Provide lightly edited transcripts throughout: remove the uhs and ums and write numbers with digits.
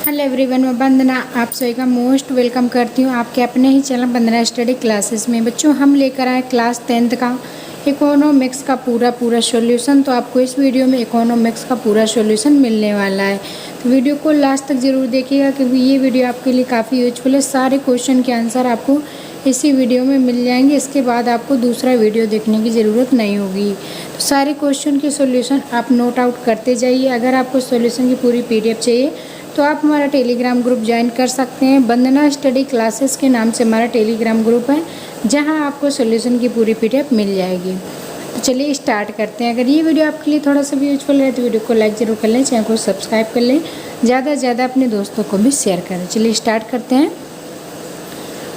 Hello everyone, मैं वंदना आप सभी का मोस्ट वेलकम करती हूँ आपके अपने ही चैनल वंदना स्टडी क्लासेस में। बच्चों, हम लेकर आए क्लास 10th का इकोनॉमिक्स का पूरा सॉल्यूशन। तो आपको इस वीडियो में इकोनॉमिक्स का पूरा सॉल्यूशन मिलने वाला है, तो वीडियो को लास्ट तक ज़रूर देखिएगा क्योंकि ये वीडियो आपके लिए काफ़ी यूजफुल है। सारे क्वेश्चन के आंसर आपको इसी वीडियो में मिल जाएंगे, इसके बाद आपको दूसरा वीडियो देखने की ज़रूरत नहीं होगी। तो सारे क्वेश्चन के सॉल्यूशन आप नोट आउट करते जाइए। अगर आपको सॉल्यूशन की पूरी PDF चाहिए तो आप हमारा टेलीग्राम ग्रुप ज्वाइन कर सकते हैं। वंदना स्टडी क्लासेस के नाम से हमारा टेलीग्राम ग्रुप है, जहां आपको सॉल्यूशन की पूरी PDF मिल जाएगी। तो चलिए स्टार्ट करते हैं। अगर ये वीडियो आपके लिए थोड़ा सा भी यूजफुल है तो वीडियो को लाइक ज़रूर कर लें, चैनल को सब्सक्राइब कर लें, ज़्यादा से ज़्यादा अपने दोस्तों को भी शेयर करें। चलिए स्टार्ट करते हैं।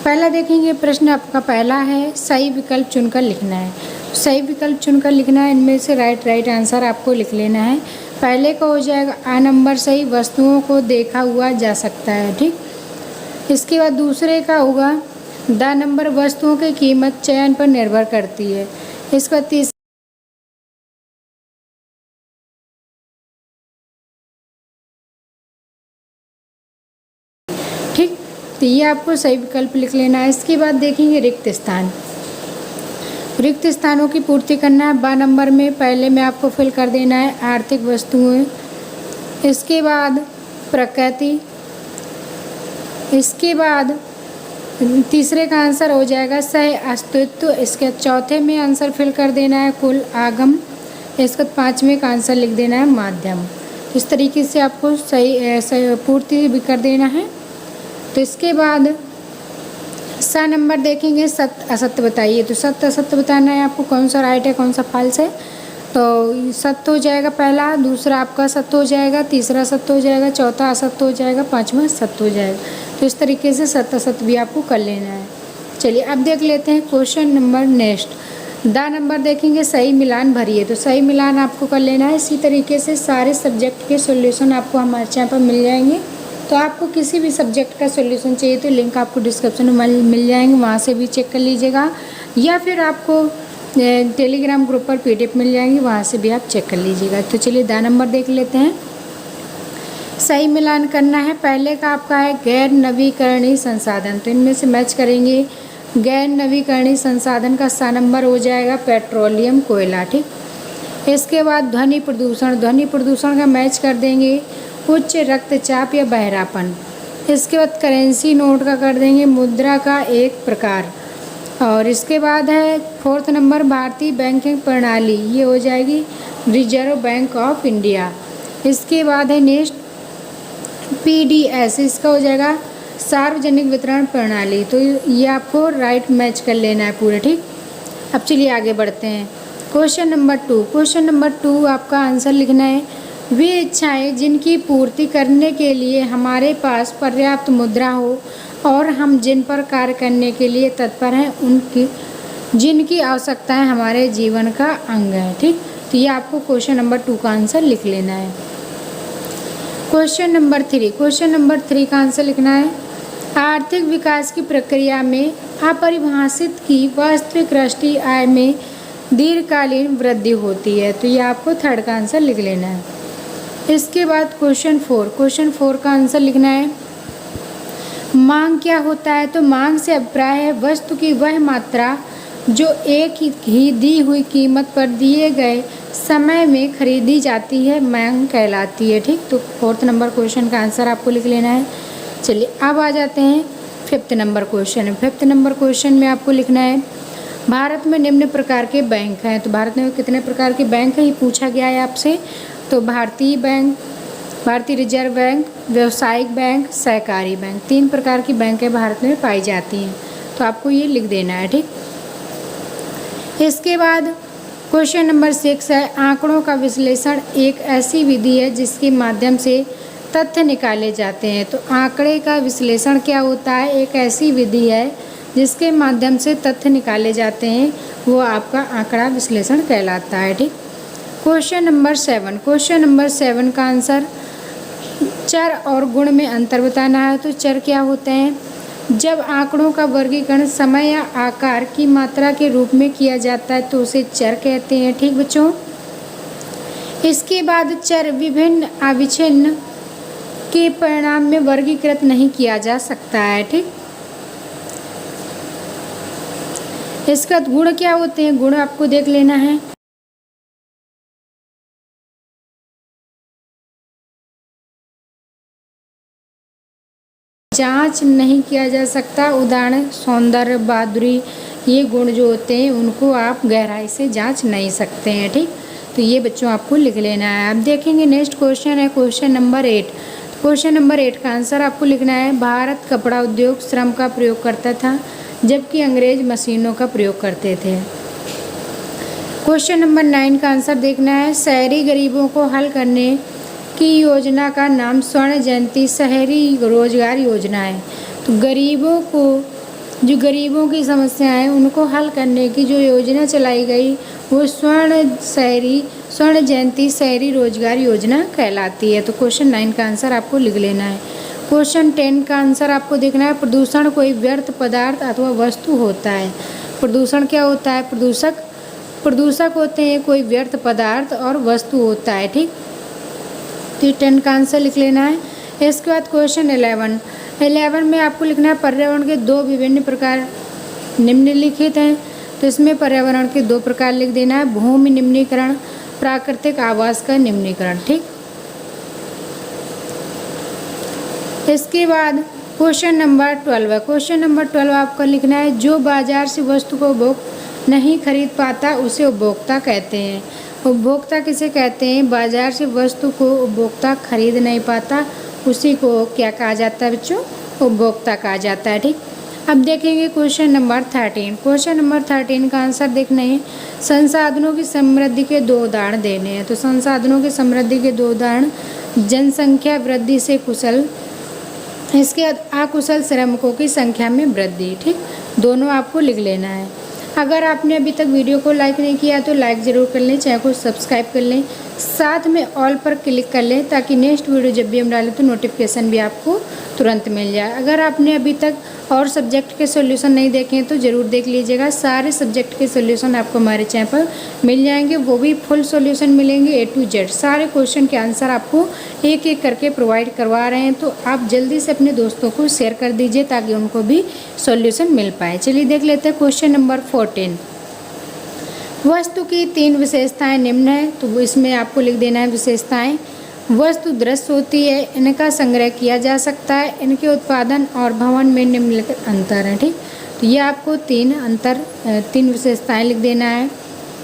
पहला देखेंगे प्रश्न आपका पहला है, सही विकल्प चुनकर लिखना है। सही विकल्प चुनकर लिखना है, इनमें से राइट आंसर आपको लिख लेना है। पहले का हो जाएगा आ नंबर, सही वस्तुओं को देखा हुआ जा सकता है, ठीक। इसके बाद दूसरे का होगा द नंबर, वस्तुओं की कीमत चयन पर निर्भर करती है। इसका तीसरा ठीक, तो ये आपको सही विकल्प लिख लेना है। इसके बाद देखेंगे रिक्त स्थान। रिक्त स्थानों की पूर्ति करना है। 12 नंबर में पहले में आपको फिल कर देना है आर्थिक वस्तुएं, इसके बाद प्रकृति, इसके बाद तीसरे का आंसर हो जाएगा सह अस्तित्व। इसके चौथे में आंसर फिल कर देना है कुल आगम। इसके पाँचवें का आंसर लिख देना है माध्यम। इस तरीके से आपको सही पूर्ति भी कर देना है। तो इसके बाद सा नंबर देखेंगे, सत्य असत्य बताइए। तो सत्य असत्य बताना है आपको, कौन सा राइट है कौन सा फॉल्स है। तो सत्य हो जाएगा पहला, दूसरा आपका सत्य हो जाएगा, तीसरा सत्य हो जाएगा, चौथा असत्य हो जाएगा, पांचवा सत्य हो जाएगा। तो इस तरीके से सत्य असत्य भी आपको कर लेना है। चलिए अब देख लेते हैं question number next. The number देखेंगे, सही मिलान भरिए। तो सही मिलान आपको कर लेना है। इसी तरीके से सारे सब्जेक्ट के सॉल्यूशन आपको हमारे चैनल पर मिल जाएंगे। तो आपको किसी भी सब्जेक्ट का सॉल्यूशन चाहिए तो लिंक आपको डिस्क्रिप्शन में मिल जाएंगे, वहाँ से भी चेक कर लीजिएगा, या फिर आपको टेलीग्राम ग्रुप पर PDF मिल जाएंगी, वहाँ से भी आप चेक कर लीजिएगा। तो चलिए द नंबर देख लेते हैं। सही मिलान करना है। पहले का आपका है गैर नवीकरणीय संसाधन, तो इनमें से मैच करेंगे। गैर नवीकरणीय संसाधन का सा नंबर हो जाएगा पेट्रोलियम, कोयला, ठीक। इसके बाद ध्वनि प्रदूषण, ध्वनि प्रदूषण का मैच कर देंगे उच्च रक्तचाप या बहरापन। इसके बाद करेंसी नोट का कर देंगे मुद्रा का एक प्रकार। और इसके बाद है 4th नंबर भारतीय बैंकिंग प्रणाली, ये हो जाएगी रिजर्व बैंक ऑफ इंडिया। इसके बाद है नेक्स्ट PDS, इसका हो जाएगा सार्वजनिक वितरण प्रणाली। तो ये आपको राइट मैच कर लेना है पूरा, ठीक। अब चलिए आगे बढ़ते हैं। Question number 2। क्वेश्चन नंबर 2 आपका आंसर लिखना है, वे इच्छाएं जिनकी पूर्ति करने के लिए हमारे पास पर्याप्त मुद्रा हो और हम जिन पर कार्य करने के लिए तत्पर हैं, उनकी जिनकी आवश्यकताएं हमारे जीवन का अंग है, ठीक। तो ये आपको क्वेश्चन नंबर 2 का आंसर लिख लेना है। Question number 3। क्वेश्चन नंबर 3 का आंसर लिखना है, आर्थिक विकास की प्रक्रिया में अपरिभाषित की वास्तविक राष्ट्रीय आय में दीर्घकालीन वृद्धि होती है। तो ये आपको 3rd का आंसर लिख लेना है। इसके बाद क्वेश्चन 4। क्वेश्चन 4 का आंसर लिखना है, मांग क्या होता है। तो मांग से अभिप्राय है वस्तु की वह मात्रा जो एक ही दी हुई कीमत पर दिए गए समय में खरीदी जाती है, मांग कहलाती है, ठीक। तो 4th नंबर क्वेश्चन का आंसर आपको लिख लेना है। चलिए अब आ जाते हैं 5th number question. 5th number question में आपको लिखना है, भारत में निम्न प्रकार के बैंक हैं। तो भारत में कितने प्रकार के बैंक हैं ये पूछा गया है आपसे। तो भारतीय बैंक, भारतीय रिजर्व बैंक, व्यावसायिक बैंक, सहकारी बैंक, 3 प्रकार की बैंकें भारत में पाई जाती हैं। तो आपको ये लिख देना है, ठीक। इसके बाद क्वेश्चन नंबर 6 है, आंकड़ों का विश्लेषण एक ऐसी विधि है जिसके माध्यम से तथ्य निकाले जाते हैं। तो आंकड़े का विश्लेषण क्या होता है, एक ऐसी विधि है जिसके माध्यम से तथ्य निकाले जाते हैं, वो आपका आंकड़ा विश्लेषण कहलाता है, ठीक। Question number 7। क्वेश्चन नंबर 7 का आंसर, चर और गुण में अंतर बताना है। तो चर क्या होते हैं, जब आंकड़ों का वर्गीकरण समय या आकार की मात्रा के रूप में किया जाता है तो उसे चर कहते हैं, ठीक बच्चों। इसके बाद चर विभिन्न अविच्छिन्न के परिणाम में वर्गीकृत नहीं किया जा सकता है। ठीक, इसका गुण क्या होते हैं, गुण आपको देख लेना है। जांच नहीं किया जा सकता, उदाहरण सौंदर्य, बहादुरी, ये गुण जो होते हैं उनको आप गहराई से जांच नहीं सकते हैं। ठीक, तो ये बच्चों आपको लिख लेना है। अब देखेंगे नेक्स्ट क्वेश्चन है क्वेश्चन नंबर 8। क्वेश्चन नंबर 8 का आंसर आपको लिखना है, भारत कपड़ा उद्योग श्रम का प्रयोग करता था जबकि अंग्रेज मशीनों का प्रयोग करते थे। क्वेश्चन नंबर 9 का आंसर देखना है, शहरी गरीबों को हल करने की योजना का नाम स्वर्ण जयंती शहरी रोजगार योजना है। तो गरीबों की समस्याएं हैं उनको हल करने की जो योजना चलाई गई वो स्वर्ण जयंती शहरी रोजगार योजना कहलाती है। तो क्वेश्चन 9 का आंसर आपको लिख लेना है। क्वेश्चन 10 का आंसर आपको देखना है, प्रदूषण कोई व्यर्थ पदार्थ अथवा वस्तु होता है। प्रदूषण क्या होता है, प्रदूषक होते हैं कोई व्यर्थ पदार्थ और वस्तु होता है। ठीक, तो 10 का आंसर लिख लेना है। इसके बाद क्वेश्चन 11 में आपको लिखना है, पर्यावरण के दो विभिन्न प्रकार निम्नलिखित हैं। तो इसमें पर्यावरण के दो प्रकार लिख देना है, भूमि निम्नीकरण, प्राकृतिक आवास का निम्नीकरण। ठीक, इसके बाद क्वेश्चन नंबर 12 है। क्वेश्चन नंबर 12 आपको लिखना है, जो बाजार से वस्तु को उपभोग नहीं खरीद पाता उसे उपभोक्ता कहते हैं। उपभोक्ता किसे कहते हैं, बाजार से वस्तु को उपभोक्ता खरीद नहीं पाता उसी को क्या कहा जाता है बच्चों, उपभोक्ता कहा जाता है। ठीक, अब देखेंगे क्वेश्चन नंबर 13। क्वेश्चन नंबर 13 का आंसर देखना है, संसाधनों की समृद्धि के दो उदाहरण देने हैं। तो संसाधनों की समृद्धि के दो उदाहरण, जनसंख्या वृद्धि से कुशल, इसके अकुशल श्रमिकों की संख्या में वृद्धि। ठीक, दोनों आपको लिख लेना है। अगर आपने अभी तक वीडियो को लाइक नहीं किया तो लाइक ज़रूर कर लें, चैनल को सब्सक्राइब कर लें, साथ में ऑल पर क्लिक कर लें ताकि नेक्स्ट वीडियो जब भी हम डालें तो नोटिफिकेशन भी आपको तुरंत मिल जाए। अगर आपने अभी तक और सब्जेक्ट के सॉल्यूशन नहीं देखे हैं तो ज़रूर देख लीजिएगा। सारे सब्जेक्ट के सॉल्यूशन आपको हमारे चैनल पर मिल जाएंगे, वो भी फुल सॉल्यूशन मिलेंगे A to Z। सारे क्वेश्चन के आंसर आपको एक एक करके प्रोवाइड करवा रहे हैं, तो आप जल्दी से अपने दोस्तों को शेयर कर दीजिए ताकि उनको भी सॉल्यूशन मिल पाए। चलिए देख लेते हैं क्वेश्चन नंबर 14। वस्तु की 3 विशेषताएं निम्न है। तो इसमें आपको लिख देना है विशेषताएं, वस्तु दृश्य होती है, इनका संग्रह किया जा सकता है, इनके उत्पादन और भवन में निम्नलिखित अंतर है। ठीक, तो ये आपको 3 विशेषताएं लिख देना है।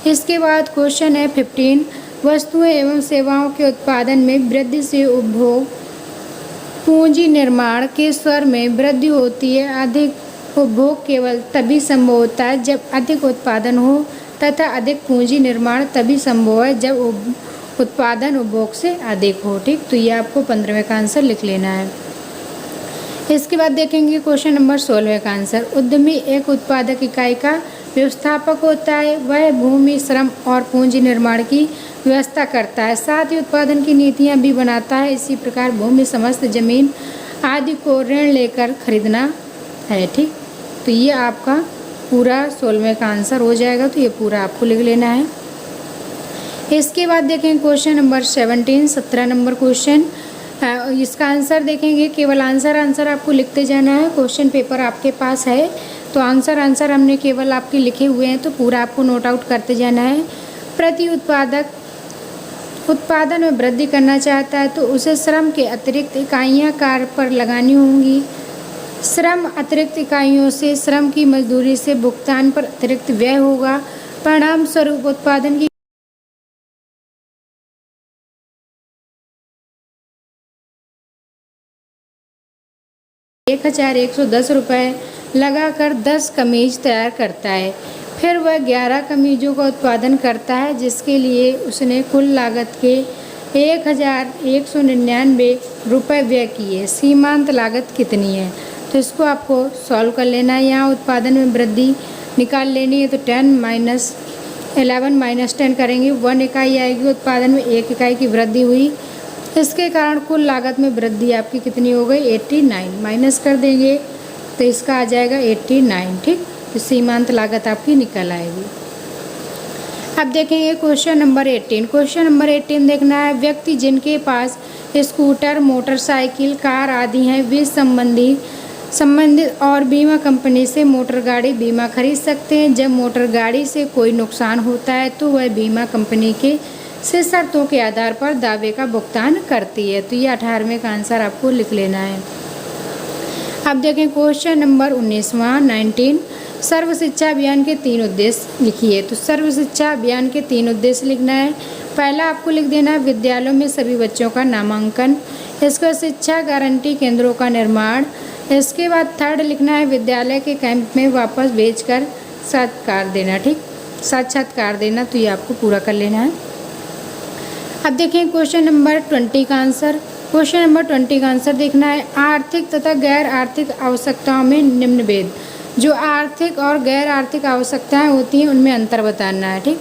इसके बाद क्वेश्चन है 15, वस्तुएं एवं सेवाओं के उत्पादन में वृद्धि से उपभोग पूंजी निर्माण के स्तर में वृद्धि होती है। अधिक उपभोग केवल तभी संभव होता है जब अधिक उत्पादन हो तथा अधिक पूंजी निर्माण तभी संभव है जब उत्पादन उपभोग से अधिक हो। ठीक, तो ये आपको 15वें का आंसर लिख लेना है। इसके बाद देखेंगे क्वेश्चन नंबर 16 का आंसर, उद्यमी एक उत्पादक इकाई का व्यवस्थापक होता है, वह भूमि, श्रम और पूंजी निर्माण की व्यवस्था करता है, साथ ही उत्पादन की नीतियाँ भी बनाता है। इसी प्रकार भूमि, समस्त जमीन आदि को ऋण लेकर खरीदना है। ठीक, तो ये आपका पूरा 16वें का आंसर हो जाएगा, तो ये पूरा आपको लिख लेना है। इसके बाद देखेंगे क्वेश्चन नंबर 17 नंबर क्वेश्चन, इसका आंसर देखेंगे, केवल आंसर आपको लिखते जाना है। क्वेश्चन पेपर आपके पास है तो आंसर हमने केवल आपके लिखे हुए हैं, तो पूरा आपको नोट आउट करते जाना है। प्रति उत्पादक उत्पादन में वृद्धि करना चाहता है तो उसे श्रम के अतिरिक्त इकाइयाँ कार्य पर लगानी होंगी। श्रम अतिरिक्त इकाइयों से श्रम की मजदूरी से भुगतान पर अतिरिक्त व्यय होगा। परिणाम स्वरूप उत्पादन की 1110 रुपये लगाकर 10 कमीज तैयार करता है। फिर वह 11 कमीजों का उत्पादन करता है जिसके लिए उसने कुल लागत के 1199 रुपये व्यय किए। सीमांत लागत कितनी है, तो इसको आपको सॉल्व कर लेना है। यहाँ उत्पादन में वृद्धि निकाल लेनी है, तो 11 माइनस 10 करेंगे, 1 इकाई आएगी। उत्पादन में 1 इकाई की वृद्धि हुई, इसके कारण कुल लागत में वृद्धि आपकी कितनी हो गई, 89। माइनस कर देंगे तो इसका आ जाएगा 89। ठीक, तो सीमांत लागत आपकी निकल आएगी। अब देखेंगे क्वेश्चन नंबर 18। क्वेश्चन नंबर 18 देखना है, व्यक्ति जिनके पास स्कूटर, मोटरसाइकिल, कार आदि हैं वे संबंधित और बीमा कंपनी से मोटर गाड़ी बीमा खरीद सकते हैं। जब मोटर गाड़ी से कोई नुकसान होता है तो वह बीमा कंपनी के से शर्तों के आधार पर दावे का भुगतान करती है। तो ये 18वें का आंसर आपको लिख लेना है। अब देखें क्वेश्चन नंबर 19 सर्व शिक्षा अभियान के 3 उद्देश्य लिखिए। तो सर्व शिक्षा अभियान के 3 उद्देश्य लिखना है। पहला आपको लिख देना है विद्यालयों में सभी बच्चों का नामांकन। इसका शिक्षा गारंटी केंद्रों का निर्माण। इसके बाद थर्ड लिखना है विद्यालय के कैंप में वापस भेजकर साक्षात्कार देना। ठीक, साक्षात्कार देना। तो ये आपको पूरा कर लेना है। अब देखें क्वेश्चन नंबर 20 का आंसर। क्वेश्चन नंबर 20 का आंसर देखना है आर्थिक तथा गैर आर्थिक आवश्यकताओं में निम्न भेद। जो आर्थिक और गैर आर्थिक आवश्यकताएं होती हैं उनमें अंतर बताना है। ठीक,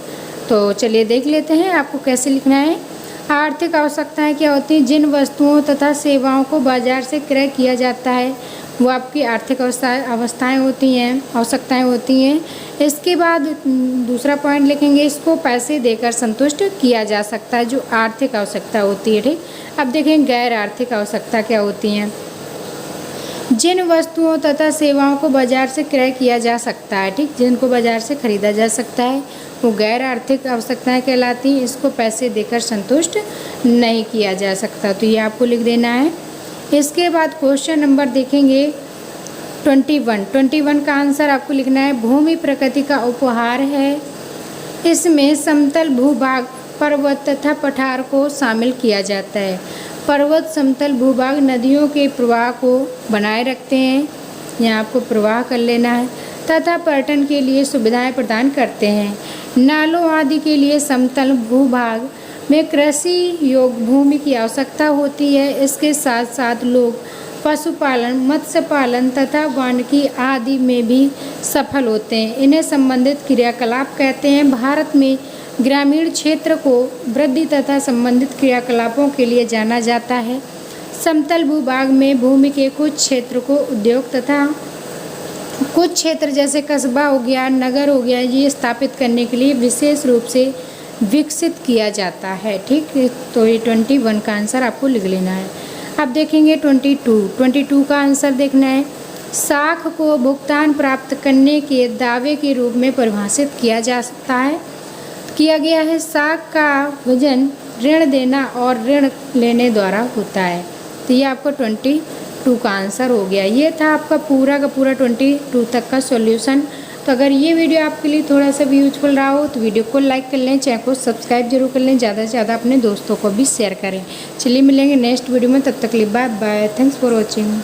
तो चलिए देख लेते हैं आपको कैसे लिखना है। आर्थिक आवश्यकताएं क्या होती हैं? जिन वस्तुओं तथा सेवाओं को बाजार से क्रय किया जाता है वो आपकी आर्थिक आवश्यकताएं होती हैं। इसके बाद दूसरा पॉइंट लिखेंगे इसको पैसे देकर संतुष्ट किया जा सकता है, जो आर्थिक आवश्यकता होती है। ठीक, अब देखें गैर आर्थिक आवश्यकता क्या होती हैं। जिन वस्तुओं तथा सेवाओं को बाजार से क्रय किया जा सकता है, ठीक, जिनको बाजार से खरीदा जा सकता है वो गैर आर्थिक आवश्यकताएं कहलाती हैं। इसको पैसे देकर संतुष्ट नहीं किया जा सकता। तो ये आपको लिख देना है। इसके बाद क्वेश्चन नंबर देखेंगे 21 का आंसर आपको लिखना है भूमि प्रकृति का उपहार है। इसमें समतल भूभाग, पर्वत तथा पठार को शामिल किया जाता है। पर्वत, समतल भूभाग नदियों के प्रवाह को बनाए रखते हैं, यहाँ आपको प्रवाह कर लेना है, तथा पर्यटन के लिए सुविधाएं प्रदान करते हैं। नालों आदि के लिए समतल भूभाग में कृषि योग्य भूमि की आवश्यकता होती है। इसके साथ साथ लोग पशुपालन, मत्स्य पालन तथा वानिकी आदि में भी सफल होते हैं। इन्हें संबंधित क्रियाकलाप कहते हैं। भारत में ग्रामीण क्षेत्र को वृद्धि तथा संबंधित क्रियाकलापों के लिए जाना जाता है। समतल भूभाग में भूमि के कुछ क्षेत्र को उद्योग तथा कुछ क्षेत्र जैसे कस्बा हो गया, नगर हो गया, ये स्थापित करने के लिए विशेष रूप से विकसित किया जाता है। ठीक, तो ये 21 का आंसर आपको लिख लेना है। अब देखेंगे 22 का आंसर देखना है साख को भुगतान प्राप्त करने के दावे के रूप में परिभाषित किया गया है। साख का वजन ऋण देना और ऋण लेने द्वारा होता है। तो ये आपको 22 का आंसर हो गया। ये था आपका पूरा का पूरा 22 तक का सॉल्यूशन। तो अगर ये वीडियो आपके लिए थोड़ा सा भी यूजफुल रहा हो तो वीडियो को लाइक कर लें, चैनल को सब्सक्राइब जरूर कर लें, ज़्यादा से ज़्यादा अपने दोस्तों को भी शेयर करें। चलिए मिलेंगे नेक्स्ट वीडियो में, तब तक के लिए bye bye. Thanks for watching.